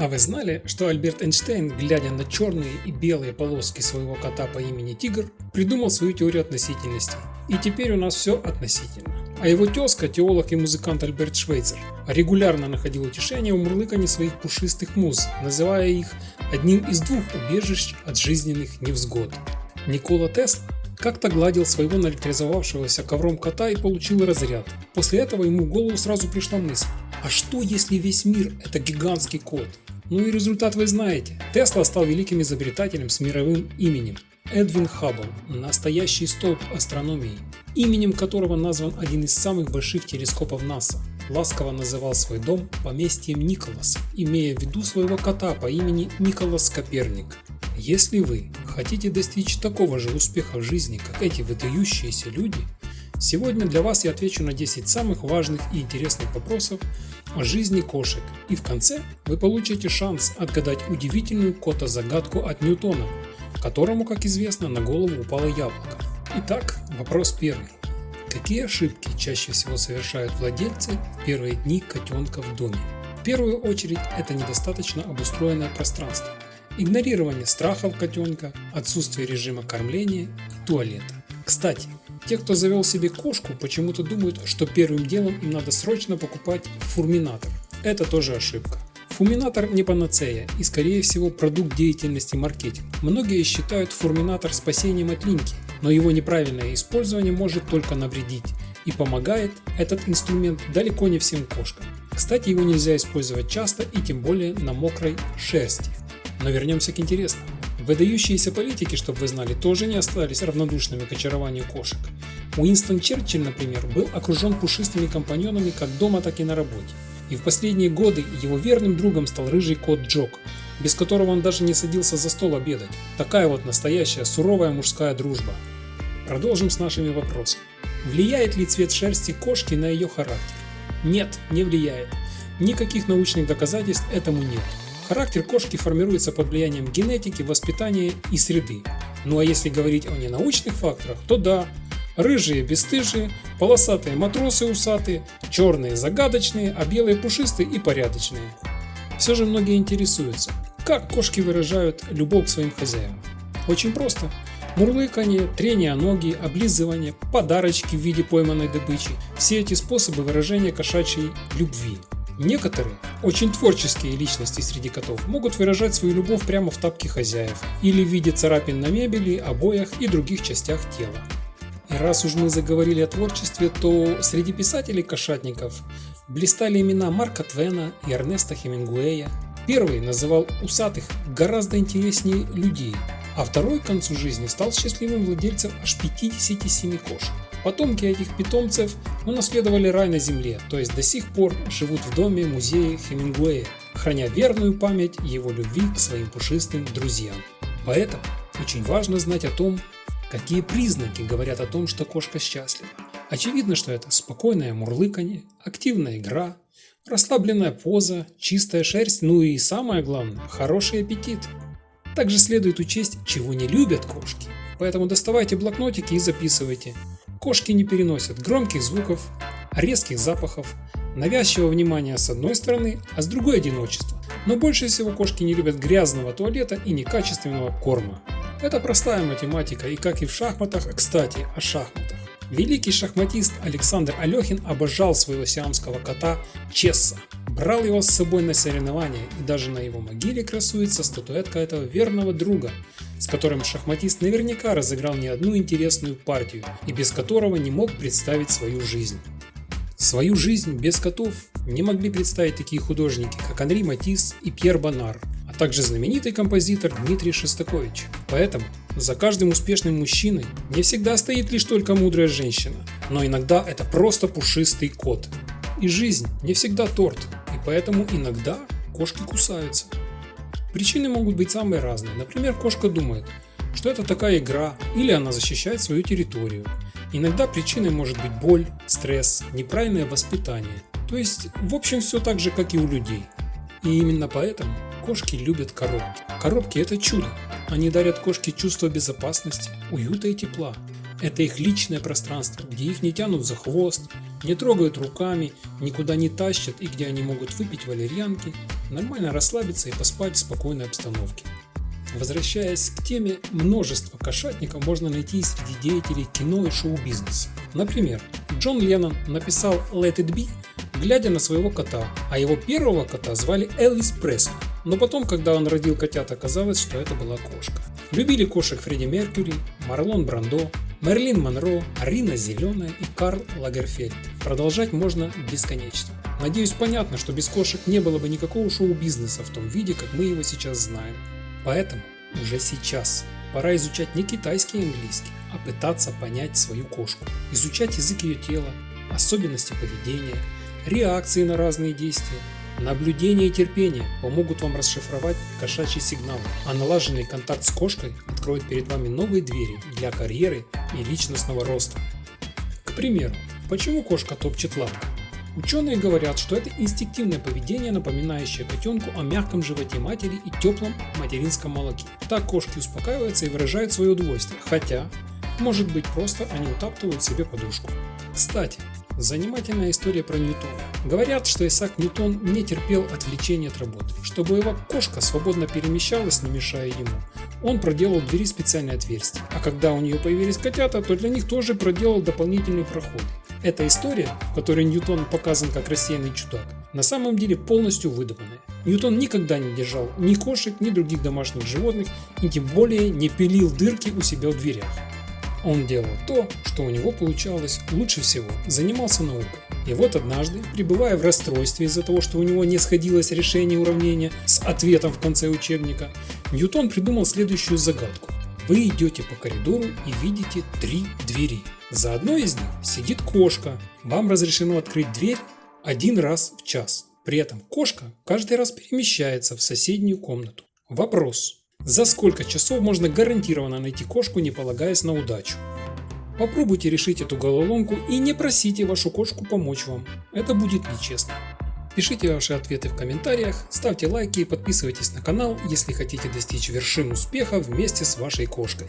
А вы знали, что Альберт Эйнштейн, глядя на черные и белые полоски своего кота по имени Тигр, придумал свою теорию относительности? И теперь у нас все относительно. А его тезка, теолог и музыкант Альберт Швейцер, регулярно находил утешение в мурлыканье своих пушистых муз, называя их одним из двух убежищ от жизненных невзгод. Никола Тесла как-то гладил своего наэлектризовавшегося ковром кота и получил разряд. После этого ему в голову сразу пришла мысль: а что если весь мир – это гигантский кот? Ну и результат вы знаете. Тесла стал великим изобретателем с мировым именем – Эдвин Хаббл, настоящий столб астрономии, именем которого назван один из самых больших телескопов НАСА. Ласково называл свой дом поместьем Николас, имея в виду своего кота по имени Николас Коперник. Если вы хотите достичь такого же успеха в жизни, как эти выдающиеся люди, сегодня для вас я отвечу на 10 самых важных и интересных вопросов о жизни кошек, и в конце вы получите шанс отгадать удивительную кото-загадку от Ньютона, которому, как известно, на голову упало яблоко. Итак, вопрос первый. Какие ошибки чаще всего совершают владельцы в первые дни котенка в доме? В первую очередь это недостаточно обустроенное пространство, игнорирование страхов котенка, отсутствие режима кормления и туалета. Кстати, те, кто завел себе кошку, почему-то думают, что первым делом им надо срочно покупать фурминатор. Это тоже ошибка. Фуминатор не панацея и, скорее всего, продукт деятельности маркетинга. Многие считают фурминатор спасением от линьки, но его неправильное использование может только навредить, и помогает этот инструмент далеко не всем кошкам. Кстати, его нельзя использовать часто и тем более на мокрой шерсти. Но вернемся к интересному. Выдающиеся политики, чтобы вы знали, тоже не остались равнодушными к очарованию кошек. Уинстон Черчилль, например, был окружен пушистыми компаньонами как дома, так и на работе. И в последние годы его верным другом стал рыжий кот Джок, без которого он даже не садился за стол обедать. Такая вот настоящая суровая мужская дружба. Продолжим с нашими вопросами. Влияет ли цвет шерсти кошки на ее характер? Нет, не влияет. Никаких научных доказательств этому нет. Характер кошки формируется под влиянием генетики, воспитания и среды. Ну а если говорить о ненаучных факторах, то да. Рыжие бесстыжие, полосатые матросы усатые, черные загадочные, а белые пушистые и порядочные. Все же многие интересуются, как кошки выражают любовь к своим хозяевам. Очень просто. Мурлыканье, трение о ноги, облизывание, подарочки в виде пойманной добычи – все эти способы выражения кошачьей любви. Некоторые, очень творческие личности среди котов, могут выражать свою любовь прямо в тапке хозяев или в виде царапин на мебели, обоях и других частях тела. И раз уж мы заговорили о творчестве, то среди писателей-кошатников блистали имена Марка Твена и Эрнеста Хемингуэя. Первый называл усатых гораздо интереснее людей, а второй к концу жизни стал счастливым владельцем аж 57 кошек. Потомки этих питомцев унаследовали рай на земле, то есть до сих пор живут в доме музея Хемингуэя, храня верную память его любви к своим пушистым друзьям. Поэтому очень важно знать о том, какие признаки говорят о том, что кошка счастлива. Очевидно, что это спокойное мурлыканье, активная игра, расслабленная поза, чистая шерсть, ну и самое главное – хороший аппетит. Также следует учесть, чего не любят кошки. Поэтому доставайте блокнотики и записывайте. Кошки не переносят громких звуков, резких запахов, навязчивого внимания с одной стороны, а с другой – одиночество. Но больше всего кошки не любят грязного туалета и некачественного корма. Это простая математика, и как и в шахматах, кстати, о шахматах. Великий шахматист Александр Алехин обожал своего сиамского кота Чесса, брал его с собой на соревнования, и даже на его могиле красуется статуэтка этого верного друга, с которым шахматист наверняка разыграл не одну интересную партию и без которого не мог представить свою жизнь. Свою жизнь без котов не могли представить такие художники, как Анри Матисс и Пьер Бонар, а также знаменитый композитор Дмитрий Шостакович. Поэтому за каждым успешным мужчиной не всегда стоит лишь только мудрая женщина, но иногда это просто пушистый кот. И жизнь не всегда торт, и поэтому иногда кошки кусаются. Причины могут быть самые разные. Например, кошка думает, что это такая игра, или она защищает свою территорию. Иногда причиной может быть боль, стресс, неправильное воспитание. То есть, в общем, все так же, как и у людей. И именно поэтому кошки любят коробки. Коробки – это чудо. Они дарят кошке чувство безопасности, уюта и тепла. Это их личное пространство, где их не тянут за хвост, не трогают руками, никуда не тащат и где они могут выпить валерьянки, нормально расслабиться и поспать в спокойной обстановке. Возвращаясь к теме, множество кошатников можно найти и среди деятелей кино и шоу-бизнеса. Например, Джон Леннон написал Let It Be, глядя на своего кота, а его первого кота звали Элвис Пресли. Но потом, когда он родил котят, оказалось, что это была кошка. Любили кошек Фредди Меркьюри, Марлон Брандо, Мерлин Монро, Рина Зеленая и Карл Лагерфельд. Продолжать можно бесконечно. Надеюсь, понятно, что без кошек не было бы никакого шоу-бизнеса в том виде, как мы его сейчас знаем. Поэтому уже сейчас пора изучать не китайский и английский, а пытаться понять свою кошку. Изучать язык ее тела, особенности поведения, реакции на разные действия. Наблюдение и терпение помогут вам расшифровать кошачьи сигналы, а налаженный контакт с кошкой откроет перед вами новые двери для карьеры и личностного роста. К примеру, почему кошка топчет лапкой? Ученые говорят, что это инстинктивное поведение, напоминающее котенку о мягком животе матери и теплом материнском молоке. Так кошки успокаиваются и выражают свое удовольствие, хотя, может быть, просто они утаптывают себе подушку. Кстати, занимательная история про Ньютона. Говорят, что Исаак Ньютон не терпел отвлечения от работы. Чтобы его кошка свободно перемещалась, не мешая ему, он проделал в двери специальное отверстие. А когда у нее появились котята, то для них тоже проделал дополнительный проход. Эта история, в которой Ньютон показан как рассеянный чудак, на самом деле полностью выдуманная. Ньютон никогда не держал ни кошек, ни других домашних животных и тем более не пилил дырки у себя в дверях. Он делал то, что у него получалось лучше всего, занимался наукой. И вот однажды, пребывая в расстройстве из-за того, что у него не сходилось решение уравнения с ответом в конце учебника, Ньютон придумал следующую загадку. Вы идете по коридору и видите 3 двери. За одной из них сидит кошка. Вам разрешено открыть дверь 1 раз в час. При этом кошка каждый раз перемещается в соседнюю комнату. Вопрос. За сколько часов можно гарантированно найти кошку, не полагаясь на удачу? Попробуйте решить эту головоломку и не просите вашу кошку помочь вам. Это будет нечестно. Пишите ваши ответы в комментариях, ставьте лайки и подписывайтесь на канал, если хотите достичь вершин успеха вместе с вашей кошкой.